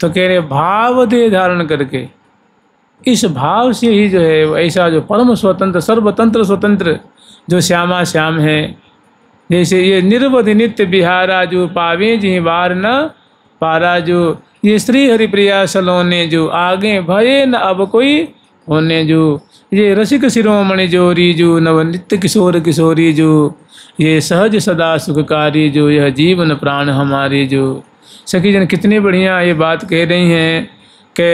तो कह रहे भाव देह धारण करके, इस भाव से ही जो है ऐसा जो परम स्वतंत्र सर्वतंत्र स्वतंत्र जो श्यामा श्याम है, जैसे ये निर्वधि नित्य बिहारा जो पावे जी बार न पारा, जो ये श्री हरिप्रिया सलोने जो आगे भये न अब कोई होने, जो ये रसिक शिरोमणि जोरी जो नव नित्य किशोर किशोरी, जो ये सहज सदा सुखकारी, जो यह जीवन प्राण हमारी। जो सखी जन कितनी बढ़िया ये बात कह रही हैं कि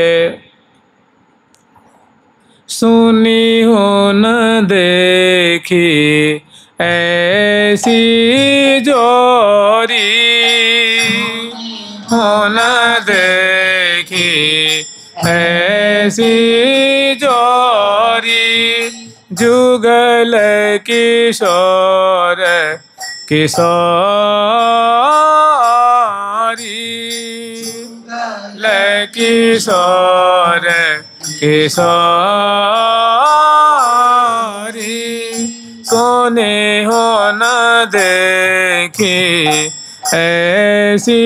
सुनी हो न देखी ऐसी जोरी, हो न देखी ऐसी जोरी, जुगल किशोर किशोरी, किशोर किशोरी, सोने हो न देखी ऐसी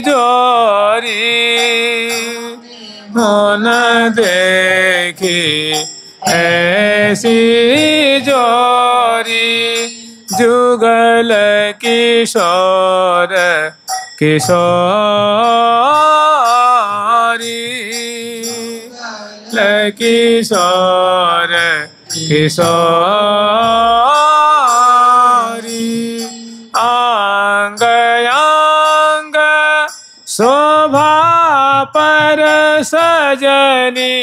जोरी, हो न देखी ऐसी जोरी, जुगल किशोर किशोरी, किशोर किशोरी, आंग आंग शोभा पर सजनी,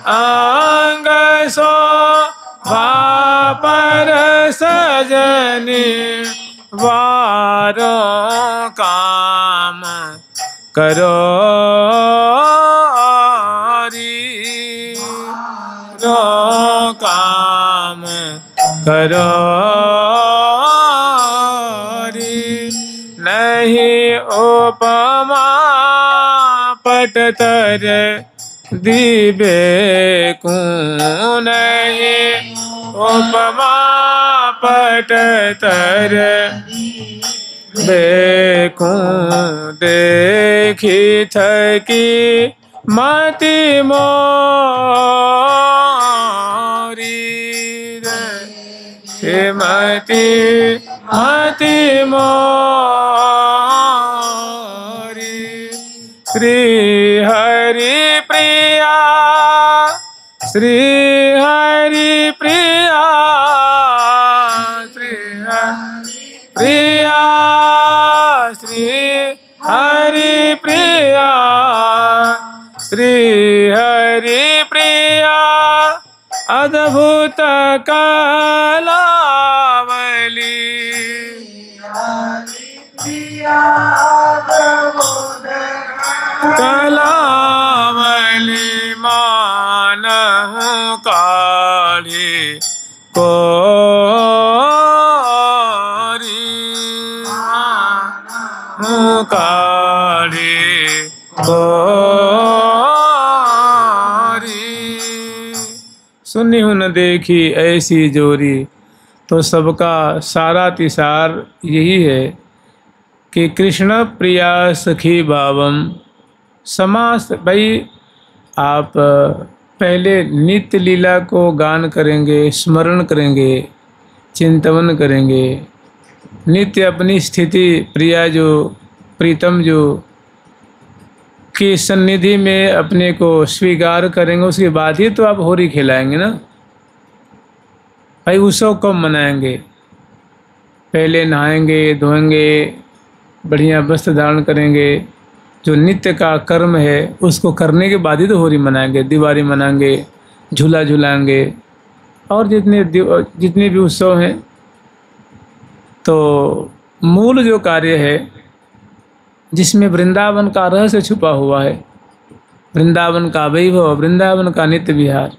आंग शोभा पर सजनी, वारों काम करो रो काम करो नहीं उपमा पटतर दीबे को, नहीं उपमा पटतर देखो देखी थकी मति मोरी, मति मति मोरी, श्री हरि प्रिया, श्री हरि प्रिया, श्री हरि प्रिया, श्री हरि प्रिया, श्री हरि प्रिया, अद्भुत कलावली, कलावली, मानहु काढ़ी कोरी, काढ़ी कोरी, सुनी हूँ न देखी ऐसी जोरी। तो सबका सारा तिसार यही है कि कृष्ण प्रिया सखी भावम समास। भाई आप पहले नित्य लीला को गान करेंगे, स्मरण करेंगे, चिंतन करेंगे, नित्य अपनी स्थिति प्रिया जो प्रीतम जो की सन्निधि में अपने को स्वीकार करेंगे, उसके बाद ही तो आप होली खिलाएंगे ना। भाई उत्सव कब मनाएंगे? पहले नहाएंगे, धोएंगे, बढ़िया वस्त्र धारण करेंगे, जो नित्य का कर्म है उसको करने के बाद ही तो होली मनाएंगे, दिवाली मनाएंगे, झूला झूलाएंगे और जितने भी उत्सव हैं। तो मूल जो कार्य है जिसमें वृंदावन का रहस्य छुपा हुआ है, वृंदावन का वैभव, वृंदावन का नित्य विहार,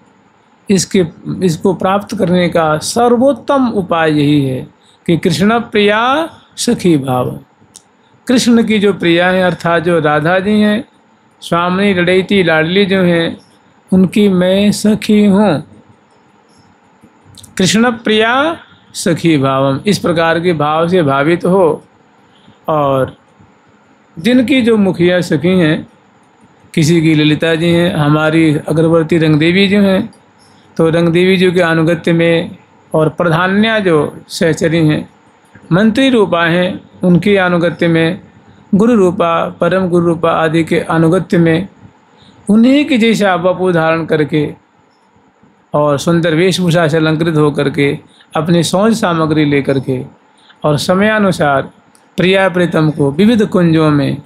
इसको प्राप्त करने का सर्वोत्तम उपाय यही है कि कृष्ण प्रिया सखी भाव। कृष्ण की जो प्रिया हैं अर्थात जो राधा जी हैं, स्वामी लड़ैती लाडली जो हैं, उनकी मैं सखी हूँ। कृष्ण प्रिया सखी भावम, इस प्रकार के भाव से भावित हो और जिनकी जो मुखिया सखी हैं, किसी की ललिता जी हैं, हमारी अग्रवर्ती रंगदेवी जी हैं, तो रंगदेवी जी के अनुगत्य में, और प्रधान्या जो सहचरी हैं, मंत्री रूपा हैं, उनके अनुगत्य में, गुरु रूपा, परम गुरु रूपा आदि के अनुगत्य में, उन्हीं के जैसा वपु धारण करके और सुंदर वेशभूषा से अलंकृत होकर के, अपनी सौंज सामग्री लेकर के, और समयानुसार प्रिया प्रीतम को विविध कुंजों में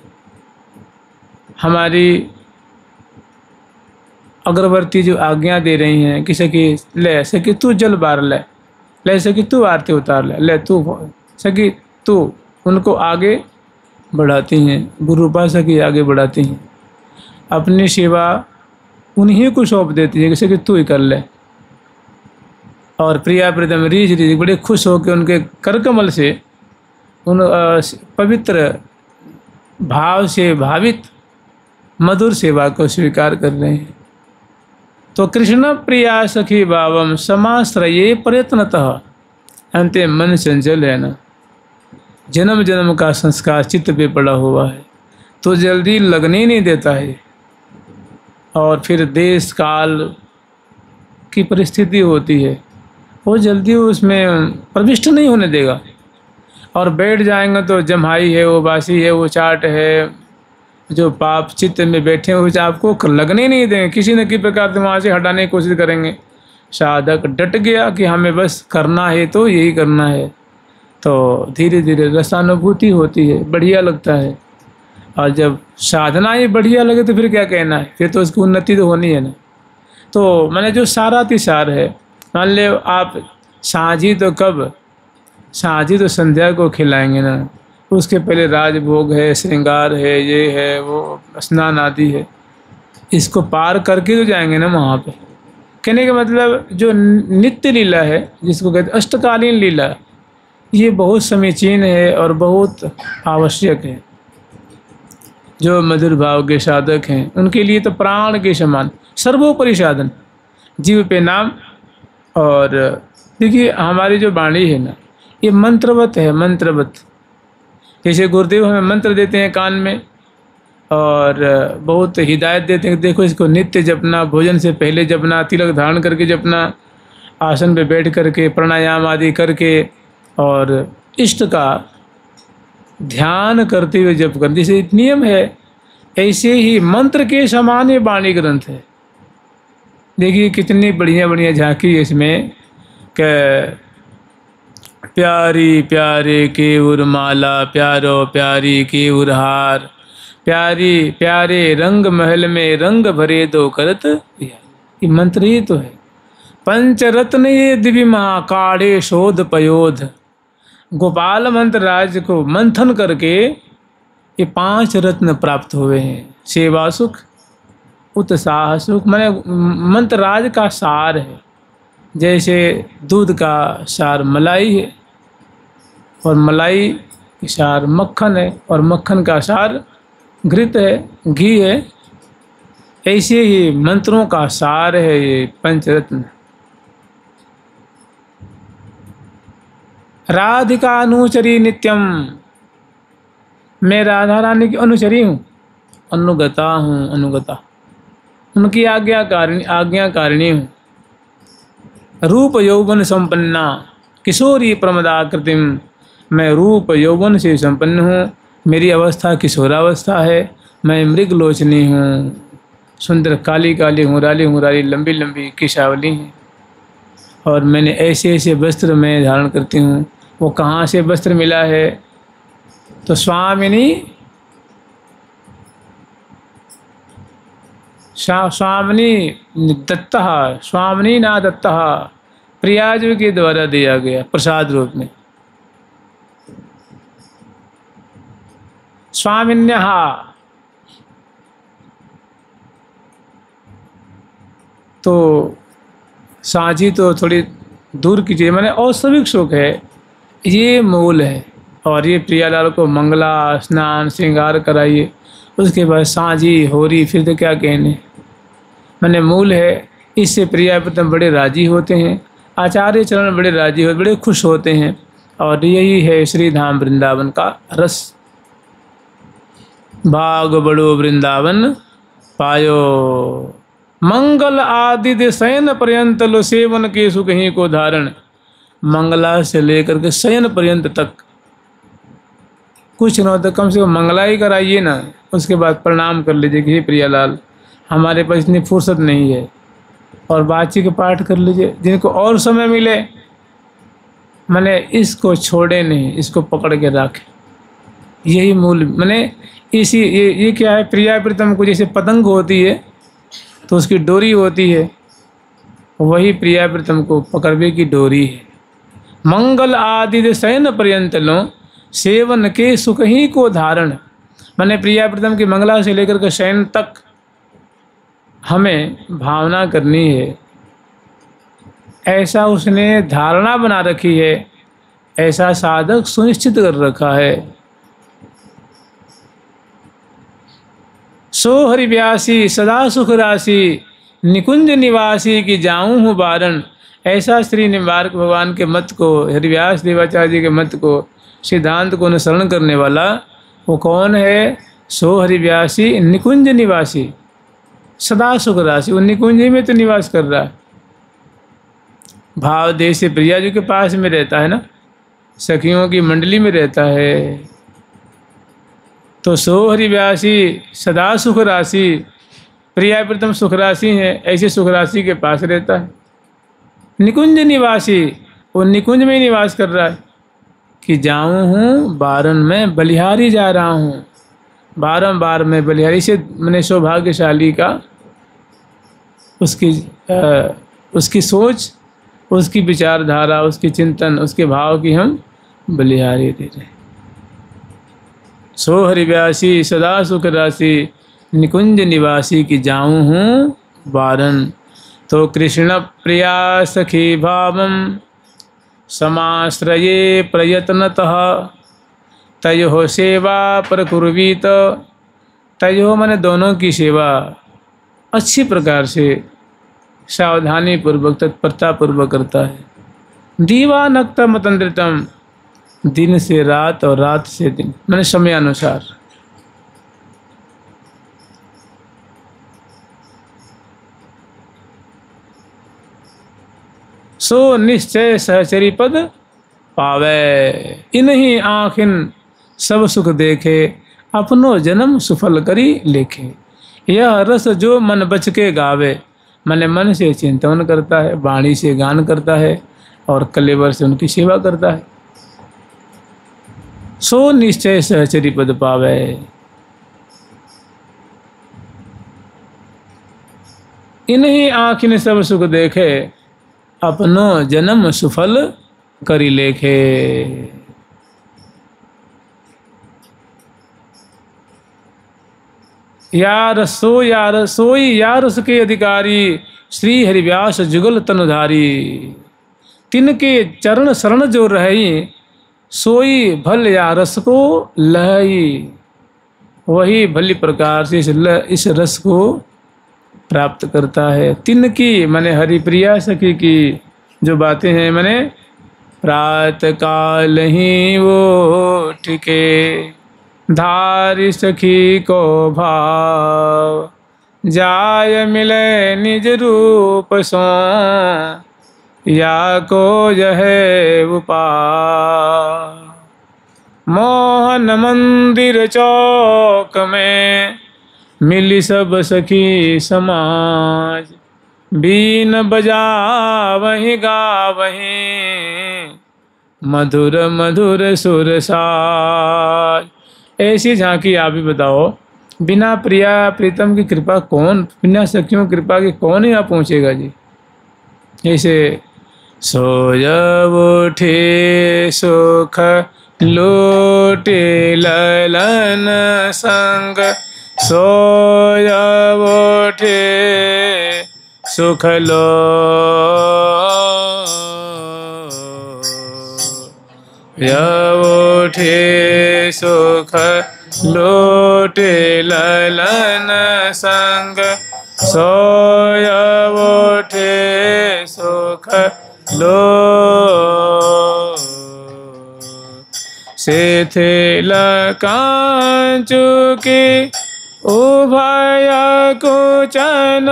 हमारी अग्रवर्ती जो आज्ञा दे रही हैं कि सखी ले, सखी तू जल बार ले, ले सखी तू आरती उतार ले, ले तू सखी तू, उनको आगे बढ़ाती हैं। गुरु रूपा सखी आगे बढ़ाती हैं, अपनी सेवा उन्हीं को सौंप देती है कि सखी तू ही कर ले। और प्रिया प्रीतम रीझ रीझ बड़े खुश होकर उनके करकमल से, उन पवित्र भाव से भावित मधुर सेवा को स्वीकार कर रहे हैं। तो कृष्ण प्रिया सखी भावम समाश्रये प्रयत्नतः, अंते मन चंचल है ना, जन्म जन्म का संस्कार चित्त पे पड़ा हुआ है, तो जल्दी लगने नहीं देता है, और फिर देश काल की परिस्थिति होती है, वो जल्दी उसमें प्रविष्ट नहीं होने देगा। और बैठ जाएंगे तो जम्हाई है, वो बासी है, वो चाट है, जो पाप चित्त में बैठे हैं वो आपको लगने नहीं देंगे, किसी न किसी प्रकार से वहाँ से हटाने की कोशिश करेंगे। साधक डट गया कि हमें बस करना है तो यही करना है, तो धीरे धीरे रसानुभूति होती है, बढ़िया लगता है। और जब साधना ही बढ़िया लगे तो फिर क्या कहना है, फिर तो उसकी उन्नति तो होनी है ना। तो मैंने जो सारा तिसार है, मान ले आप साझी तो कब, साझी तो संध्या को खिलाएंगे ना, उसके पहले राजभोग है, श्रृंगार है, ये है, वो स्नान आदि है, इसको पार करके तो जाएंगे ना वहाँ पे। कहने का मतलब जो नित्य लीला है, जिसको कहते अष्टकालीन लीला, ये बहुत समीचीन है और बहुत आवश्यक है। जो मधुर भाव के साधक हैं उनके लिए तो प्राण के समान सर्वोपरि साधन, जीव पे नाम। और देखिए हमारी जो वाणी है ना, ये मंत्रवत है, मंत्रवत। जैसे गुरुदेव हमें मंत्र देते हैं कान में, और बहुत हिदायत देते हैं, देखो इसको नित्य जपना, भोजन से पहले जपना, तिलक धारण करके जपना, आसन पे बैठ करके प्राणायाम आदि करके, और इष्ट का ध्यान करते हुए जप कर। जैसे नियम है, ऐसे ही मंत्र के समान ये वाणी ग्रंथ है। देखिए कितनी बढ़िया बढ़िया झांकी है इसमें, कि प्यारी प्यारे के उर्माला, प्यारो प्यारी के उरहार, प्यारी प्यारे रंग महल में रंग भरे दो करत, ये मंत्र ही तो है। पंचरत्न ये दिव्य महाकाढ़े शोध पयोध, गोपाल मंत्र राज को मंथन करके ये 5 रत्न प्राप्त हुए हैं। सेवा सुख, उत्साह सुख, माने मंत्र राज का सार है। जैसे दूध का सार मलाई है, और मलाई का सार मक्खन है, और मक्खन का सार घृत है, घी है, ऐसे ही मंत्रों का सार है ये पंचरत्न। राधिका अनुचरी नित्यम, मैं राधा रानी की अनुचरी हूँ, अनुगता हूँ, अनुगता, उनकी आज्ञाकारिणी हूँ। रूप यौवन संपन्ना किशोरी प्रमदाकृतिम, मैं रूप यौवन से संपन्न हूँ, मेरी अवस्था किशोरावस्था है, मैं मृगलोचनी हूँ, सुंदर काली काली हुराली लंबी लंबी केशावली हैं, और मैंने ऐसे ऐसे वस्त्र मैं धारण करती हूँ। वो कहाँ से वस्त्र मिला है, तो स्वामिनी दत्तः, स्वामिनी ना दत्तः, प्रियाजू के द्वारा दिया गया प्रसाद रूप में। स्वामिन्यः, तो साझी तो थोड़ी दूर कीजिए, मैंने औस्तिक सुख है, ये मूल है। और ये प्रियालाल को मंगला स्नान श्रृंगार कराइए, उसके बाद साझी होरी, फिर तो क्या कहने, मैंने मूल है। इससे प्रिया प्रीतम बड़े राजी होते हैं, आचार्य चरण बड़े राजी होते, बड़े खुश होते हैं। और यही है श्री धाम वृंदावन का रस। भाग बड़ो वृंदावन पायो। मंगल आदि शयन पर्यंत लो सेवन के सुख ही को धारण। मंगला से लेकर के शयन पर्यंत तक कुछ न हो तो कम से कम मंगला ही कराइए ना, उसके बाद प्रणाम कर लीजिए कि हे प्रियालाल हमारे पास इतनी फुर्सत नहीं है, और बाची के पाठ कर लीजिए। जिनको और समय मिले मैंने इसको छोड़े नहीं, इसको पकड़ के रखे, यही मूल मैंने इसी ये क्या है, प्रिया प्रीतम को जैसे पतंग होती है तो उसकी डोरी होती है, वही प्रिया प्रीतम को पकड़वे की डोरी है। मंगल आदि शयन पर्यंत लो सेवन के सुख ही को धारण। मैंने प्रिया प्रीतम की मंगला से लेकर के शयन तक हमें भावना करनी है, ऐसा उसने धारणा बना रखी है, ऐसा साधक सुनिश्चित कर रखा है। सो हरिव्यासी सदा सुख राशि निकुंज निवासी की जाऊं हूँ बारण। ऐसा श्री निम्बार्क भगवान के मत को, हरिव्यास देवाचार्य जी के मत को, सिद्धांत को अनुसरण करने वाला वो कौन है? सो हरिव्यासी निकुंज निवासी सदा सुख राशि, वो निकुंज में तो निवास कर रहा है। भाव देश से प्रिया जी के पास में रहता है ना, सखियों की मंडली में रहता है। तो सो हरिव्यासी सदा सुख राशि, प्रिया प्रीतम सुख राशि है, ऐसे सुख राशि के पास रहता है। निकुंज निवासी, वो निकुंज में निवास कर रहा है कि जाऊं हूँ बारन में बलिहारी जा रहा हूँ, बारंबार मैं बलिहारी से मैंने सौभाग्यशाली का उसकी सोच, उसकी विचारधारा, उसकी चिंतन, उसके भाव की हम बलिहारी दे रहे हैं। सो हरिव्यासी सदा सुख राशि निकुंज निवासी की जाऊं हूँ बारन। तो कृष्ण प्रिया सखी भावम समाश्रये प्रयत्नतः तयो सेवा प्रकुर्वीत। तयो मैंने दोनों की सेवा अच्छी प्रकार से सावधानी पूर्वक तत्परता पूर्वक करता है। दीवानक्त मतंद्रितम, दिन से रात और रात से दिन, मैंने समयानुसार। सो निश्चय सहचरी पद पावे, इन्हीं आँखिन सब सुख देखे, अपनो जन्म सुफल करी लेखे। यह रस जो मन बच के गावे, मैंने मन से चिंतन करता है, वाणी से गान करता है और कलेवर से उनकी सेवा करता है। सो निश्चय सहचरी पद पावे। इन्हीं आँखिन सब सुख देखे, अपनो जन्म सुफल करी लेखे। या रसोई या रस के अधिकारी, श्री हरिव्यास जुगल तनुधारी। तिनके चरण शरण जो रही, सोई भल या रस को लहई। वही भली प्रकार से इस रस को प्राप्त करता है। तिनकी मैंने हरिप्रिया सखी की जो बातें हैं, मैंने प्रात काल ही वो टिके, धारि सखी को भाव, जाय मिले निज रूप सो, या को यह उपाय। मोहन मंदिर चौक में मिली सब सखी समाज, बीन बजा वही गा वही, मधुर मधुर सुर साज। ऐसी झांकी आप भी बताओ, बिना प्रिया प्रीतम की कृपा कौन, बिना सखियों की कृपा के कौन यहाँ पहुँचेगा जी। ऐसे सोजब उठे सुख लूटे ललन संग, सोजब उठे सुख लो जब उठे सुख लूटे ललन संग, सोजब उठे सुख लो। शिथिल कांचु के उभय कुचन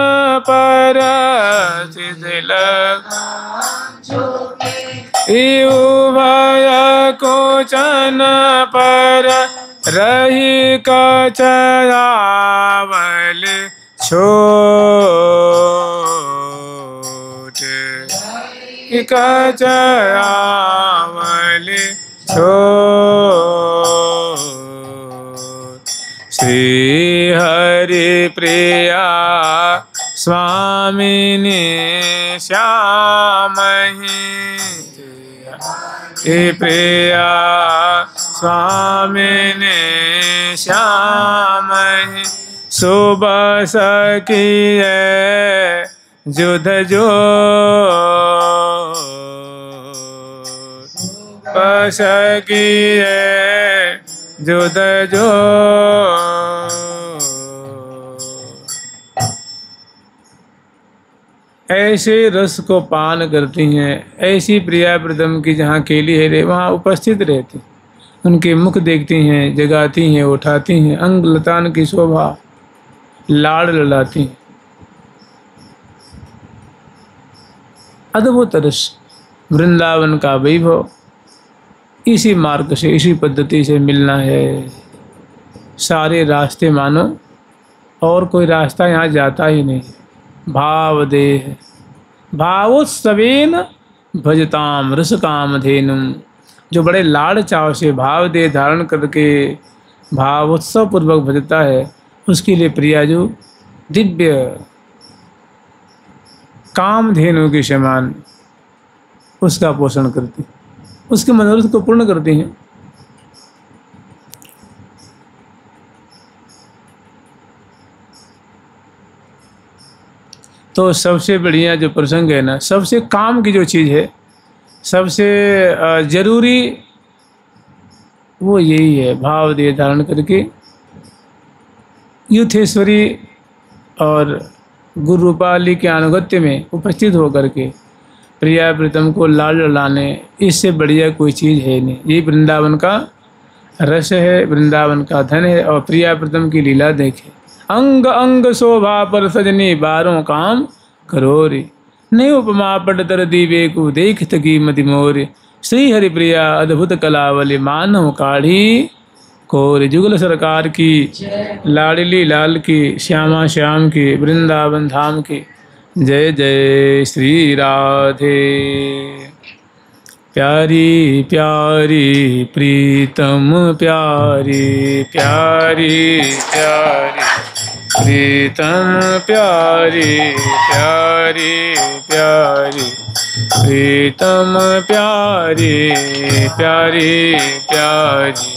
पर शिथिल उभय कुचन पर रही कचरावल छोट कचरावल छोट श्री हरि प्रिया स्वामिनी श्यामहि प्रिया स्वामिनी श्यामहि सुबह सखिए जुध जो सखिए जुध जो ऐसे रस को पान करती हैं, ऐसी प्रिया प्रीतम की जहाँ केली है वहाँ उपस्थित रहती, उनके मुख देखती हैं, जगाती हैं, उठाती हैं, अंग लतान की शोभा, लाड़ लड़ाती हैं। अद्भुत रस वृंदावन का वैभव, इसी मार्ग से इसी पद्धति से मिलना है। सारे रास्ते मानो और कोई रास्ता यहाँ जाता ही नहीं। भाव देह भावोत्सवेन भजताम रस कामधेनुम, जो बड़े लाड़ चाव से भाव देह धारण करके भावोत्सव पूर्वक भजता है, उसके लिए प्रिया जो दिव्य कामधेनु के समान उसका पोषण करती, उसके मनोरथ को पूर्ण करती हैं। तो सबसे बढ़िया जो प्रसंग है ना, सबसे काम की जो चीज़ है, सबसे जरूरी वो यही है, भाव देह धारण करके यूथेश्वरी और गुरु रूपाली के अनुगत्य में उपस्थित होकर के प्रिया प्रीतम को लाल लाने, इससे बढ़िया कोई चीज़ है नहीं। ये वृंदावन का रस है, वृंदावन का धन है। और प्रिया प्रीतम की लीला देखें, अंग अंग शोभा पर सजनी बारों काम करोरे, नहीं उपमा पटतर दीवे को देख थकी मति मोरे, श्री हरि प्रिया अद्भुत कलावली मानव काढ़ी कोरे। जुगल सरकार की, लाडली लाल की, श्यामा श्याम की, वृंदावन धाम की जय जय श्री राधे। प्यारी प्यारी प्रीतम प्यारी प्यारी प्यारी प्रीतम प्यारी प्यारी प्यारी प्रीतम प्यारी प्यारी प्यारी